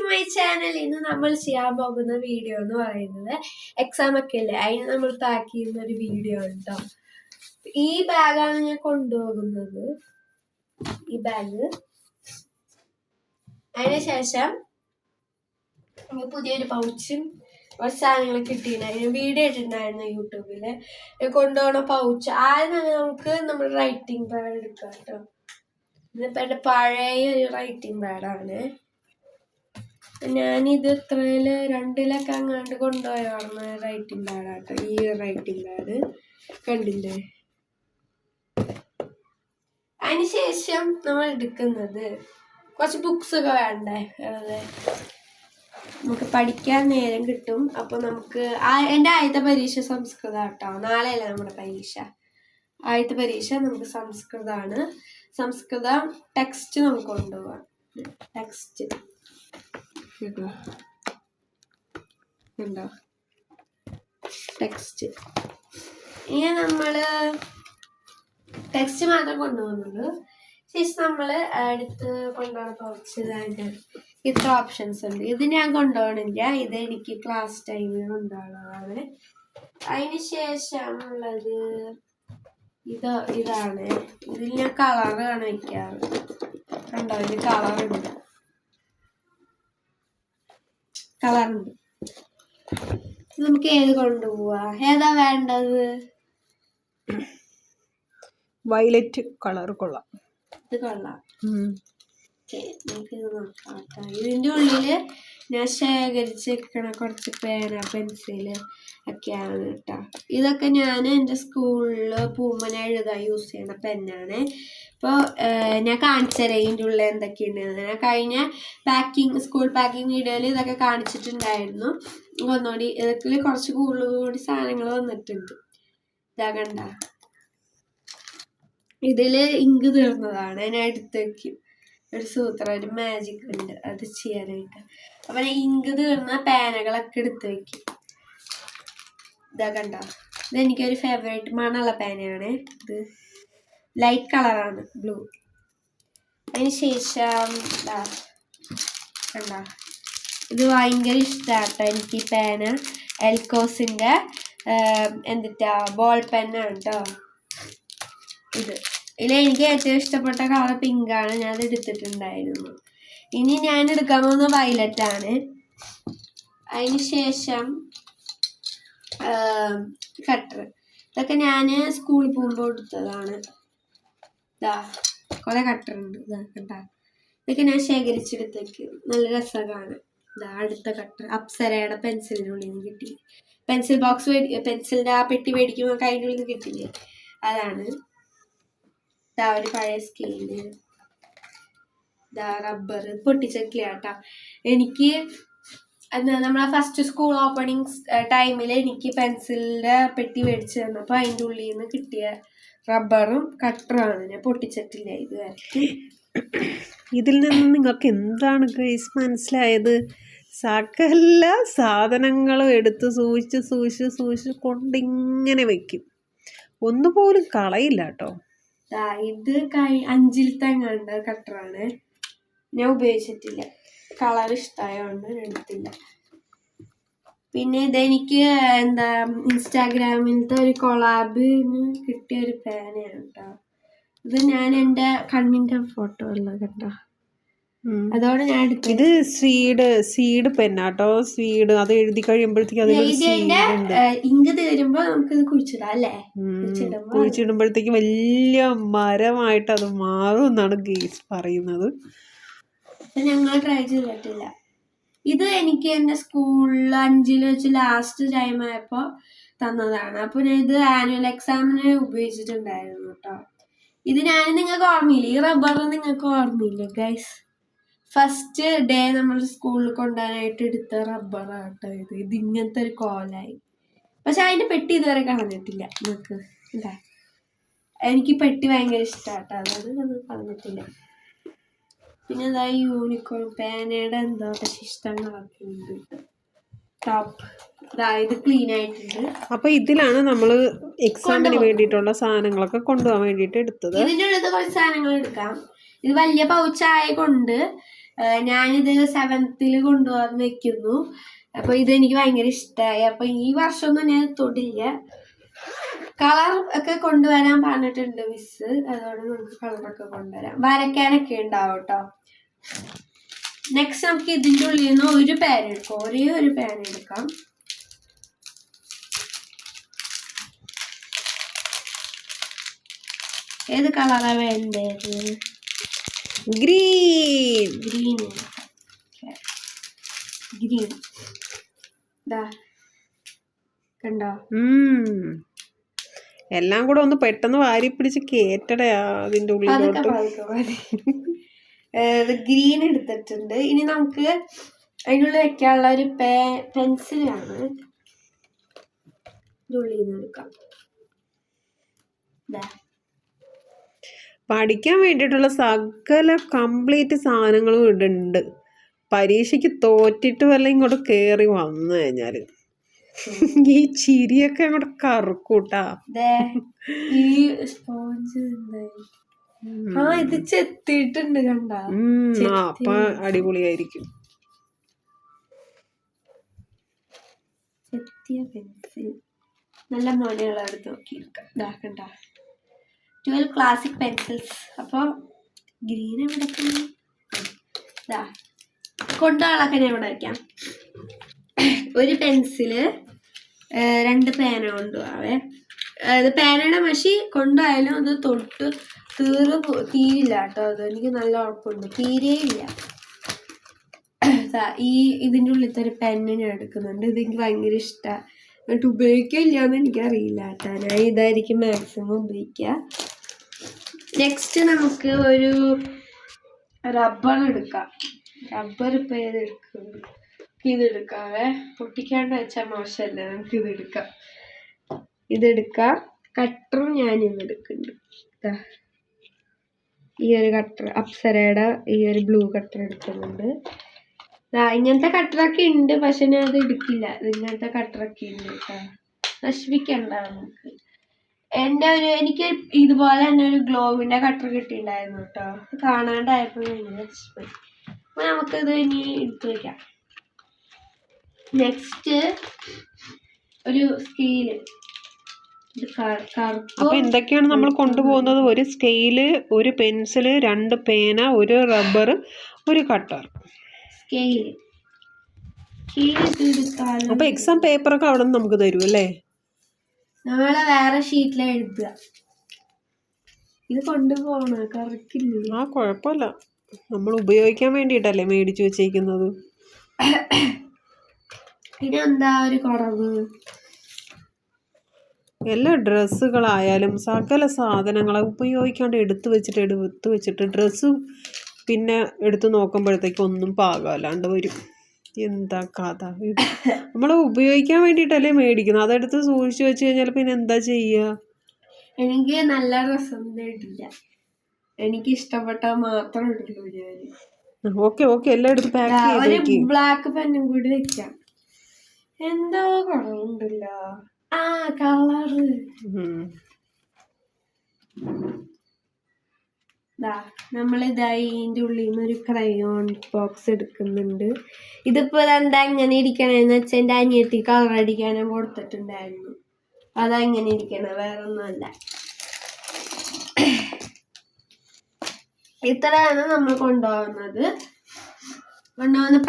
My channel. ഇന്ന് നമ്മൾ ചെയ്യാൻ പോകുന്ന വീഡിയോ എന്ന് പറയുന്നത് എക്സാം ഒക്കെ അല്ലേ, അതിന് നമ്മൾ പാക്ക് ചെയ്യുന്ന ഒരു വീഡിയോ കേട്ടോ. ഈ ബാഗാണ് ഞാൻ കൊണ്ടുപോകുന്നത്, ഈ ബാഗ്. അതിനുശേഷം പുതിയൊരു പൗച്ചും കുറച്ച് സാധനങ്ങൾ കിട്ടിയിട്ടുണ്ടായിരുന്നു, വീഡിയോ ഇട്ടിട്ടുണ്ടായിരുന്നു യൂട്യൂബില്. കൊണ്ടുപോകണ പൗച്ച്. ആദ്യം തന്നെ നമുക്ക് നമ്മുടെ റൈറ്റിംഗ് പാഡ് എടുക്കാം കേട്ടോ. ഇതിപ്പോ എൻ്റെ പഴയ ഒരു റൈറ്റിംഗ് പാഡാണ്. ഞാനിത് എത്രയില് 2ലൊക്കെ അങ്ങാണ്ട് കൊണ്ടുപോയാണ് റൈറ്റിംഗ് പാഡാട്ടോ. ഈ റൈറ്റിംഗ് പാഡ് കണ്ടില്ലേ. അതിനുശേഷം നമ്മൾ എടുക്കുന്നത് കുറച്ച് ബുക്സ് ഒക്കെ വേണ്ടേ, നമുക്ക് പഠിക്കാൻ നേരം കിട്ടും. അപ്പൊ നമുക്ക് എൻ്റെ ആദ്യത്തെ പരീക്ഷ സംസ്കൃതം കേട്ടോ. നാളെയല്ല നമ്മുടെ പരീക്ഷ. ആദ്യത്തെ പരീക്ഷ നമുക്ക് സംസ്കൃതമാണ്. സംസ്കൃതം ടെക്സ്റ്റ് നമുക്ക് കൊണ്ടുപോകാം. ടെക്സ്റ്റ് ഉണ്ടോ, ടെക്സ്റ്റ്. ഇനി നമ്മള് ടെക്സ്റ്റ് മാത്രം കൊണ്ടുപോകുന്നുള്ളൂ. ശേഷം നമ്മള് അടുത്ത് കൊണ്ടുപോകാൻ കുറച്ച് ഇത്ര ഓപ്ഷൻസ് ഉണ്ട്. ഇത് ഞാൻ കൊണ്ടുപോകണില്ല, ഇത് എനിക്ക് ക്ലാസ് ടൈമിൽ കൊണ്ടുപോകുന്നതാണ്. അതിന് ശേഷം ഉള്ളത് ഇതാണ്. ഇതിൽ ഞാൻ കളറാണ് വയ്ക്കാറ്. കണ്ടോ, ഇതിൽ കളറുണ്ട്. നമുക്ക് ഏത് കൊണ്ടുപോവാ? ഏതാ വേണ്ടത്? വയലറ്റ് കളർ കൊള്ളാം. ഇത് കൊള്ളാം. നമുക്കിത് നോക്കാം കേട്ടോ. ഇതിൻ്റെ ഉള്ളില് ഞാൻ ശേഖരിച്ച് വെക്കണ കുറച്ച് പേന, പെൻസില് ഒക്കെയാണ് കേട്ടോ. ഇതൊക്കെ ഞാൻ എൻ്റെ സ്കൂളിൽ പോകുമ്പോൾ ഞാൻ എഴുതാൻ യൂസ് ചെയ്യണ പെന്നാണ്. ഇപ്പോൾ ഞാൻ കാണിച്ചു തരാം ഇതിൻ്റെ ഉള്ളിൽ എന്തൊക്കെയുണ്ടെന്ന്. ഞാൻ കഴിഞ്ഞ സ്കൂൾ പാക്കിംഗ് വീഡിയോയിൽ ഇതൊക്കെ കാണിച്ചിട്ടുണ്ടായിരുന്നു. ഒന്നുകൂടി ഇതൊക്കെ കുറച്ച് കൂടി സാധനങ്ങൾ വന്നിട്ടുണ്ട്. ഇതാ കണ്ട, ഇതില് ഇങ്ക് തീർന്നതാണ്. ഞാൻ എടുത്ത് വെക്കും. ഒരു സൂത്രം, ഒരു മാജിക് ഉണ്ട് അത് ചെയ്യാനായിട്ട്. അപ്പൊ ഞാൻ ഇങ്ക് തീർന്ന പേനകളൊക്കെ എടുത്ത് വെക്കും. ഇതാ കണ്ട, ഇതെനിക്കൊരു ഫേവറേറ്റ് മണമുള്ള പേനയാണ്. ഇത് ലൈറ്റ് കളറാണ്, ബ്ലൂ. അതിന് ശേഷം കണ്ട, ഇത് ഭയങ്കര ഇഷ്ടാട്ടോ എനിക്ക് ഈ പേന. എൽക്കോസിന്റെ ബോൾ പെന്നാണ് കേട്ടോ ഇത്. എനിക്ക് ഏറ്റവും ഇഷ്ടപ്പെട്ട കളർ പിങ്കാണ്. ഞാൻ അത് എടുത്തിട്ടുണ്ടായിരുന്നു. ഇനി ഞാൻ എടുക്കാൻ പോകുന്ന വയലറ്റ് ആണ്. അതിന് ശേഷം കട്ടർ. ഇതൊക്കെ ഞാൻ സ്കൂളിൽ പോകുമ്പോൾ എടുത്തതാണ്. ഇതാ കുറെ കട്ടർ ഉണ്ട്. ഇതാ കണ്ടാ, ഇതൊക്കെ ഞാൻ ശേഖരിച്ചെടുത്തേക്ക്. നല്ല രസമാണ്. ഇതാ അടുത്ത കട്ടർ അപ്സരയുടെ പെൻസിലിനുള്ളിൽ നിന്ന് കിട്ടി. പെൻസിൽ ബോക്സ് പെൻസിലിന്റെ ആ പെട്ടി മേടിക്കുമ്പോൾ അതിൻ്റെ ഉള്ളിൽ നിന്ന് കിട്ടില്ലേ, അതാണ്. ഇതാ ഒരു പഴയ സ്കെയില്, ഇതാ റബ്ബർ പൊട്ടിച്ചേട്ടാ. എനിക്ക് നമ്മളെ ഫസ്റ്റ് സ്കൂൾ ഓപ്പണിങ് ടൈമിൽ എനിക്ക് പെൻസിലിന്റെ പെട്ടി മേടിച്ചു തന്നപ്പോൾ അതിൻ്റെ ഉള്ളിൽ നിന്ന് കിട്ടിയ റബ്ബറും കട്ടറുമാണ്. ഞാൻ പൊട്ടിച്ചിട്ടില്ല ഇതുവരെ. ഇതിൽ നിന്ന് നിങ്ങൾക്ക് എന്താണ് ഗൈസ് മനസ്സിലായത്? സകല സാധനങ്ങളും എടുത്ത് സൂക്ഷിച്ച് കൊണ്ടിങ്ങനെ വെക്കും. ഒന്നുപോലും കളയില്ല കേട്ടോ. ഇത് 5-ത്തെ കട്ടറാണ്. ഞാൻ ഉപയോഗിച്ചിട്ടില്ല, കളർ ഇഷ്ടമായോണ്ട് എടുത്തില്ല. പിന്നെ ഇതെനിക്ക് ഇൻസ്റ്റാഗ്രാമിലത്തെ ഒരു കൊളാബിന് കിട്ടിയ ഒരു പേനയാണ് കേട്ടോ. ഇത് ഞാൻ എൻ്റെ കണ്ണിൻ്റെ ഫോട്ടോ ഉള്ളത് കേട്ടോ. അതോടെ ഞാൻ എടുത്തു. ഇത് സീഡ് പെന്നാട്ടോ. സീഡ് അത് എഴുതി കഴിയുമ്പോഴത്തേക്ക് ഇങ്ക് തീരുമ്പോ നമുക്ക് ഇത് കുഴിച്ചിടാം അല്ലേ. കുഴിച്ചിടുമ്പോഴത്തേക്ക് വലിയ മരമായിട്ട് അത് മാറും എന്നാണ് ഗെയ്സ് പറയുന്നത്. ഞങ്ങൾ ട്രൈ ചെയ്തിട്ടില്ല. ഇത് എനിക്ക് എൻ്റെ സ്കൂളിൽ 5ൽ വെച്ച് ലാസ്റ്റ് ടൈം ആയപ്പോ തന്നതാണ്. അപ്പൊ ഞാൻ ഇത് ആനുവൽ എക്സാമിന് ഉപയോഗിച്ചിട്ടുണ്ടായിരുന്നു കേട്ടോ. ഇത് ഞാൻ നിങ്ങൾക്ക് ഓർമ്മയില്ല, ഈ റബ്ബർ നിങ്ങൾക്ക് ഓർമ്മയില്ലേ ഗൈസ്? ഫസ്റ്റ് ഡേ നമ്മൾ സ്കൂളിൽ കൊണ്ടുപോകാനായിട്ട് എടുത്ത റബ്ബറാട്ടോ ഇത്. ഇങ്ങനത്തെ ഒരു കോലായി. പക്ഷെ അതിന്റെ പെട്ടി ഇതുവരെ കളഞ്ഞിട്ടില്ല. നമുക്ക് എന്താ, എനിക്ക് പെട്ടി ഭയങ്കര ഇഷ്ടാട്ടോ, അതാണ് നമ്മൾ കളഞ്ഞിട്ടില്ല. പിന്നെ ഇതാ യൂണിക്കോൺ പേനയുടെ ശിഷ്ടങ്ങളൊക്കെ ഉണ്ട്. ടോപ്പ് ഇത് ക്ലീൻ ആയിട്ടുണ്ട്. അപ്പൊ ഇതിലാണ് നമ്മള് എക്സാമിന് വേണ്ടിയിട്ടുള്ള സാധനങ്ങളൊക്കെ കൊണ്ടുപോകാൻ വേണ്ടിയിട്ട് എടുത്തത്. ഇതിൻ്റെ ഉള്ളത് കുറച്ച് സാധനങ്ങൾ എടുക്കാം. ഇത് വലിയ പൗച്ചായ കൊണ്ട് ഞാനിത് 7th കൊണ്ടുപോകാൻ വെക്കുന്നു. അപ്പൊ ഇതെനിക്ക് ഭയങ്കര ഇഷ്ടമായി. അപ്പൊ ഈ വർഷമൊന്നും ഞാൻ തൊടില്ല. കളർ ഒക്കെ കൊണ്ടുവരാൻ പറഞ്ഞിട്ടുണ്ട് മിസ്. അതുകൊണ്ട് നമുക്ക് കളറൊക്കെ കൊണ്ടുവരാം. വരയ്ക്കാനൊക്കെ ഉണ്ടാവും കേട്ടോ. നെക്സ്റ്റ് നമുക്ക് ഇതിൻ്റെ ഉള്ളിൽ നിന്ന് ഒരു പേന എടുക്കാം. ഒരേ ഒരു പേന എടുക്കാം. ഏത് കളറാ വേണ്ടത്? ഗ്രീൻ. ഗ്രീൻ. ഗ്രീൻ. കണ്ടോ? എല്ലാം കൂടെ ഒന്ന് പെട്ടെന്ന് വാരി പിടിച്ച് കേറ്റടയാ അതിന്റെ ഉള്ളിലോട്ട്. ഗ്രീൻ എടുത്തിട്ടുണ്ട്. ഇനി നമുക്ക് അതിനുള്ളിൽ വെക്കാനുള്ള ഒരു പെൻസിലാണ് ഉള്ളിൽ നിന്ന് എടുക്കാം. പഠിക്കാൻ വേണ്ടിയിട്ടുള്ള സകല കംപ്ലീറ്റ് സാധനങ്ങളും ഇവിടെ ഉണ്ട്. പരീക്ഷയ്ക്ക് തോറ്റിട്ട് വല്ല ഇങ്ങോട്ട് കേറി വന്നു കഴിഞ്ഞാല് ഈ ചിരിയൊക്കെ അങ്ങോട്ട് കറക്കൂട്ടാ. ഈ സ്പോഞ്ച് ഇത് ചെത്തിയിട്ടുണ്ട് കണ്ട. അപ്പൊ അടിപൊളിയായിരിക്കും. ചെത്തിയ പെൻസിൽ നല്ല മോനെടുത്ത് നോക്കിയിരിക്കാം. ഇതാക്കണ്ട 12 ക്ലാസിക് പെൻസിൽസ്. അപ്പൊ ഗ്രീൻ എവിടെ കൊണ്ടുപോകാനൊക്കെ ഞാൻ ഇവിടെ വയ്ക്കാം. ഒരു പെൻസില് 2 പേന കൊണ്ടുപോവേ. അത് പേനയുടെ മഷി കൊണ്ടുപോയാലും അത് തൊട്ട് തീരില്ല കേട്ടോ. അത് എനിക്ക് നല്ല ഉറപ്പുണ്ട്, തീരെയില്ല. ഇതിൻ്റെ ഉള്ളിലത്തെ ഒരു പെന്ന് ഞാൻ എടുക്കുന്നുണ്ട്. ഇതെനിക്ക് ഭയങ്കര ഇഷ്ടമാണ്. എന്നിട്ട് ഉപയോഗിക്കില്ല എന്ന് എനിക്കറിയില്ല കേട്ടോ. ഞാൻ ഇതായിരിക്കും മാക്സിമം ഉപയോഗിക്കുക. നെക്സ്റ്റ് നമുക്ക് ഒരു റബ്ബർ എടുക്കാം. റബ്ബർ ഇപ്പം ഏതെടുക്കും? ഇതെടുക്കാവേ. പൊട്ടിക്കാണ്ട് വെച്ചാൽ മോശമല്ലേ. നമുക്ക് ഇതെടുക്കാം. ഇതെടുക്കാം. കട്ടറും ഞാൻ ഇന്ന് എടുക്കുന്നുണ്ട്. ഈ ഒരു കട്ടർ അപ്സരയുടെ ഈ ഒരു ബ്ലൂ കട്ടർ എടുക്കുന്നുണ്ട്. ഇങ്ങനത്തെ കട്ടറൊക്കെ ഉണ്ട്, പക്ഷെ ഞാൻ അത് എടുക്കില്ല. ഇങ്ങനത്തെ കട്ടറൊക്കെ ഉണ്ട് കേട്ടോ. നശിപ്പിക്കണ്ട നമുക്ക്. എനിക്ക് ഇതുപോലെ തന്നെ ഒരു ഗ്ലോവിൻ്റെ കട്ടർ കിട്ടിയിട്ടുണ്ടായിരുന്നു കേട്ടോ. കാണാണ്ടായപ്പോൾ നശിപ്പിക്കും. അപ്പൊ നമുക്കിത് ഇനി എടുത്തു വയ്ക്കാം. നെക്സ്റ്റ് ഒരു സ്കെയില്. അപ്പൊ എന്തൊക്കെയാണ് നമ്മൾ കൊണ്ടുപോകുന്നത്? ഒരു സ്കെയില്, ഒരു പെൻസില്, 2 പേന, ഒരു റബ്ബർ, ഒരു കട്ടർ. അപ്പൊ എക്സാം പേപ്പറൊക്കെ അവിടെ നിന്ന് നമുക്ക് തരും അല്ലേ? നമ്മളെ വേറെ ഷീറ്റിലെ എഴുതുക. ഇത് കൊണ്ടുപോകണ കറക്കില്ലേ? കുഴപ്പമില്ല. നമ്മൾ ഉപയോഗിക്കാൻ വേണ്ടിയിട്ടല്ലേ മേടിച്ചു വെച്ചേക്കുന്നത്. പിന്നെ എന്താ ഒരു കുറവ്? എല്ലാ ഡ്രസ്സുകളായാലും സകല സാധനങ്ങളെ ഉപയോഗിക്കാണ്ട് എടുത്തു വെച്ചിട്ട് ഡ്രസ്സ് പിന്നെ എടുത്ത് നോക്കുമ്പോഴത്തേക്ക് ഒന്നും പാകമല്ലാണ്ട് വരും. എന്താ കഥ ഇത്? നമ്മൾ ഉപയോഗിക്കാൻ വേണ്ടിയിട്ടല്ലേ മേടിക്കുന്നത്. അതെടുത്ത് സൂക്ഷിച്ചു വെച്ച് കഴിഞ്ഞാൽ പിന്നെ എന്താ ചെയ്യുക? എനിക്ക് നല്ല ഡ്രസ്സൊന്നും ഇടില്ല. എനിക്ക് ഇഷ്ടപ്പെട്ട മാത്രം ഇടുള്ളൂ ഞാൻ. ഓക്കെ എല്ലാം എടുത്ത് പാക്ക് ചെയ്ത് ഒരു ബ്ലാക്ക് പെന്നും കൂടി വെക്കാം. എന്തോ കളറുണ്ടല്ലോ. കളറ് നമ്മളിതായി ഇതിൻ്റെ ഉള്ളിൽ നിന്ന് ഒരു ക്രയോൺ ബോക്സ് എടുക്കുന്നുണ്ട്. ഇതിപ്പോ എന്താ ഇങ്ങനെ ഇരിക്കണേന്ന് വെച്ചാൽ എൻ്റെ അനിയത്തി കളർ അടിക്കാനും കൊടുത്തിട്ടുണ്ടായിരുന്നു. അതാ ഇങ്ങനെ ഇരിക്കണ, വേറെ ഒന്നുമല്ല. ഇത്രയാണ് നമ്മൾ കൊണ്ടുപോകുന്ന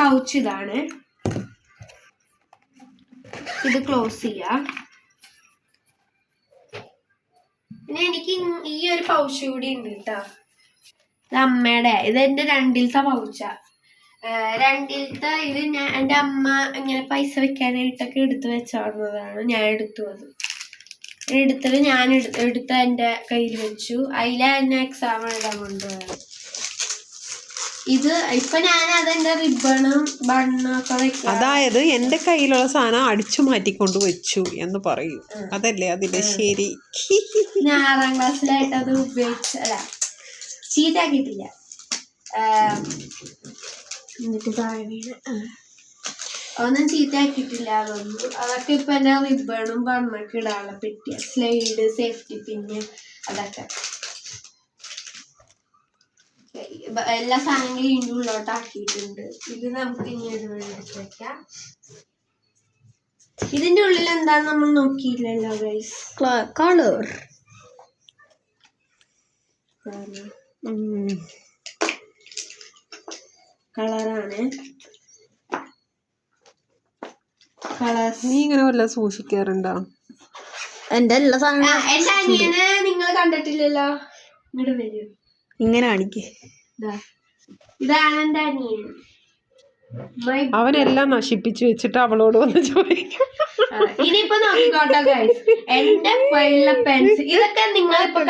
പൗച്ച്. ഇതാണ്. ഇത് ക്ലോസ് ചെയ്യാം. പിന്നെ എനിക്ക് ഈ ഒരു പൗച്ച് കൂടി ഉണ്ട് കേട്ടോ. ഇത് അമ്മയുടെ. ഇത് എൻ്റെ 2ാമത്തെ പൗച്ചാ. 2ാമത്തെ ഇത് എൻ്റെ അമ്മ ഇങ്ങനെ പൈസ വെക്കാനായിട്ടൊക്കെ എടുത്ത് വെച്ചോടുന്നതാണ്. ഞാൻ എടുത്തിട്ട് ഞാൻ എടുത്ത എൻ്റെ കയ്യിൽ വെച്ചു. അതിലെ എന്നെ എക്സാം എഴുതാൻ കൊണ്ടുപോയത്. ഇത് ഇപ്പൊ ഞാൻ അതെന്റെ റിബണും ബണ്ണൊക്കെ വെക്കാം. അതായത് എന്റെ കയ്യിലുള്ള സാധനം അടിച്ചു മാറ്റിക്കൊണ്ട് വെച്ചു എന്ന് പറയൂ. അതല്ലേ അതിന്റെ ശരി? ഞാൻ 6ാം ക്ലാസ്സിലായിട്ട് അത് ഉപയോഗിച്ചല്ല, ചീത്താക്കിയിട്ടില്ല. എന്നിട്ട് ഒന്നും ചീത്തയാക്കിയിട്ടില്ല. അതൊക്കെ ഇപ്പൊ എന്റെ റിബണും ബണ്ണൊക്കെ ഇടാനുള്ള പെട്ടിയ. സ്ലൈഡ്, സേഫ്റ്റി പിന്ന്, അതൊക്കെ. എല്ലാ സാധനങ്ങളും ഇതിൻ്റെ ഉള്ളിലോട്ട് ആക്കിയിട്ടുണ്ട്. ഇത് നമുക്ക് ഇനി ഒരു എടുത്ത് വെക്കാം. ഇതിന്റെ ഉള്ളിൽ എന്താന്ന് നമ്മൾ നോക്കിയില്ലല്ലോ ഗൈസ്. കളർ കളറാണ്. കളേഴ്സ് നീ ഇങ്ങനെ വല്ല സൂക്ഷിക്കാറുണ്ടോ? എന്റെ എല്ലാ സാധനങ്ങളും എന്റെ അനിയനെ നിങ്ങൾ കണ്ടിട്ടില്ലല്ലോ. ഇങ്ങോട്ട് വരൂ. ഇങ്ങനെ കാണിക്കേ. ഇതാണ് എന്റെ അനിയൻ. അവനെല്ലാം നശിപ്പിച്ചു വെച്ചിട്ട് അവളോട് വന്ന് ചോദിക്കും. ഇനിയിപ്പോ നോക്കിക്കോട്ടെ ഗൈസ്, എന്റെ കയ്യിലെ പെൻസിൽ ഇതൊക്കെ നിങ്ങളിപ്പോ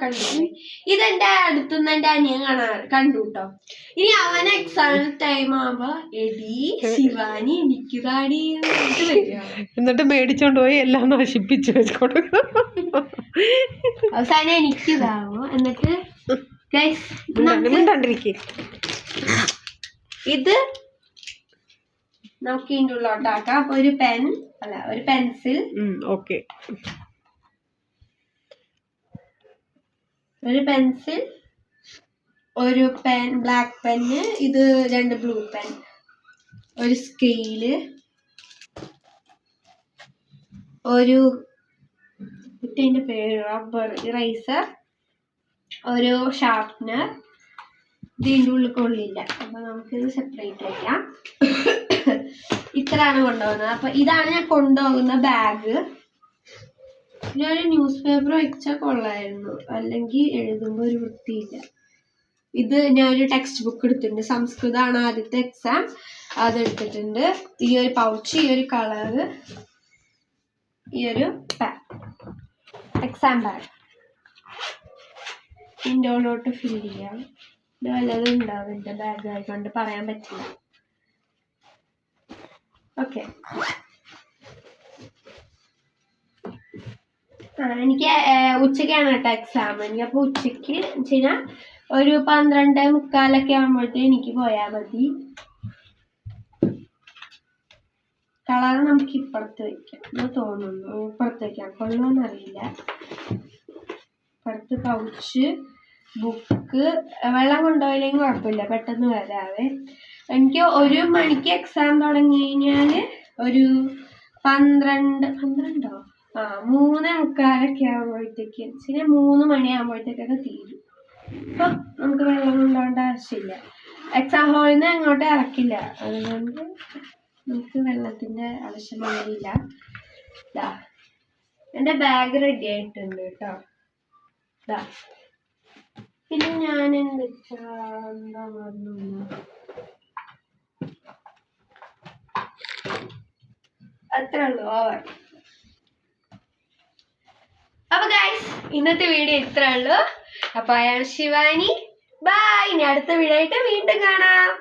കണ്ടില്ലേ? ഇതെന്റെ അടുത്തുനിന്ന് എന്റെ അനിയൻ കണ്ടു കേട്ടോ. ഇനി അവന് എക്സാം ടൈം ആവുമ്പോ എടി ശിവാനി എനിക്ക് താടി എന്നിട്ട് മേടിച്ചോണ്ട് പോയി എല്ലാം നശിപ്പിച്ചു വെച്ച് കൊടുക്കും. അവസാനം എനിക്ക് ഇതാവോ. എന്നിട്ട് ഗൈസ് ഇത് നമുക്ക് ഇതിൻ്റെ ഉള്ളോട്ടാക്കാം. അപ്പൊ ഒരു പെൻസിൽ, ഒരു പെൻ, ബ്ലാക്ക് പെന്ന്, ഇത് 2 ബ്ലൂ പെൻ, ഒരു സ്കെയില്, ഒരു ഇതിന്റെ പേര് റബ്ബർ ഇറൈസർ, ഒരു ഷാർപ്നർ. ഇതിൻ്റെ ഉള്ളിൽ കൊള്ളില്ല, അപ്പൊ നമുക്കിത് സെപ്പറേറ്റ് വയ്ക്കാം. ഇത്രയാണ് കൊണ്ടുപോകുന്നത്. അപ്പൊ ഇതാണ് ഞാൻ കൊണ്ടുപോകുന്ന ബാഗ്. ഞാനൊരു ന്യൂസ് പേപ്പർ വെച്ചാൽ കൊള്ളായിരുന്നു, അല്ലെങ്കിൽ എഴുതുമ്പോൾ ഒരു വൃത്തിയില്ല. ഇത് ഞാനൊരു ടെക്സ്റ്റ് ബുക്ക് എടുത്തിട്ടുണ്ട്. സംസ്കൃതമാണ് ആദ്യത്തെ എക്സാം, അതെടുത്തിട്ടുണ്ട്. ഈ ഒരു പൗച്ച്, ഈ ഒരു കളറ്, ഈ ഒരു എക്സാം ബാഗ് ഇതിൻ്റെ ഉള്ളിലോട്ട് ഫില്ല് ചെയ്യാം. ഇത് വല്ലതും ഉണ്ടാവും എൻ്റെ ബാഗ് ആയിക്കൊണ്ട് പറയാൻ പറ്റില്ല. ഓക്കെ, എനിക്ക് ഉച്ചയ്ക്കാണ് കേട്ടോ എക്സാം. എനിക്കപ്പോൾ ഉച്ചയ്ക്ക് വെച്ചുകഴിഞ്ഞാൽ ഒരു 12:45 ആകുമ്പോഴത്തേക്ക് എനിക്ക് പോയാൽ മതി. കളർ നമുക്ക് ഇപ്പുറത്ത് വയ്ക്കാം എന്ന് തോന്നുന്നു. ഇപ്പുറത്ത് വയ്ക്കാം, കൊള്ളുമെന്നറിയില്ല. ഇപ്പുറത്ത് പൗച്ച്, ബുക്ക്. വെള്ളം കൊണ്ടുപോയില്ലെങ്കിൽ കുഴപ്പമില്ല, പെട്ടെന്ന് വരാവേ. എനിക്ക് 1 മണിക്ക് എക്സാം തുടങ്ങി കഴിഞ്ഞാൽ ഒരു 3:45 ആകുമ്പോഴത്തേക്ക്, ശരി 3 മണിയാകുമ്പോഴത്തേക്കൊക്കെ തീരും. അപ്പം നമുക്ക് വെള്ളം കൊണ്ടുപോകേണ്ട ആവശ്യമില്ല. എക്സാം ഹാളിൽ നിന്ന് അങ്ങോട്ട് ഇറക്കില്ല, അതുകൊണ്ട് നമുക്ക് വെള്ളത്തിൻ്റെ ആവശ്യം വരില്ല. എൻ്റെ ബാഗ് റെഡി ആയിട്ടുണ്ട് കേട്ടോ. പിന്നെ ഞാൻ എന്താ അത്രേ ഉള്ളൂ. ഓവർ. അപ്പൊ ഗൈസ്, ഇന്നത്തെ വീഡിയോ ഇത്രേ ഉള്ളൂ. അപ്പൊ അയാൾ ശിവാനി. ബൈ. ഇനി അടുത്ത വീഡിയോ ആയിട്ട് വീണ്ടും കാണാം.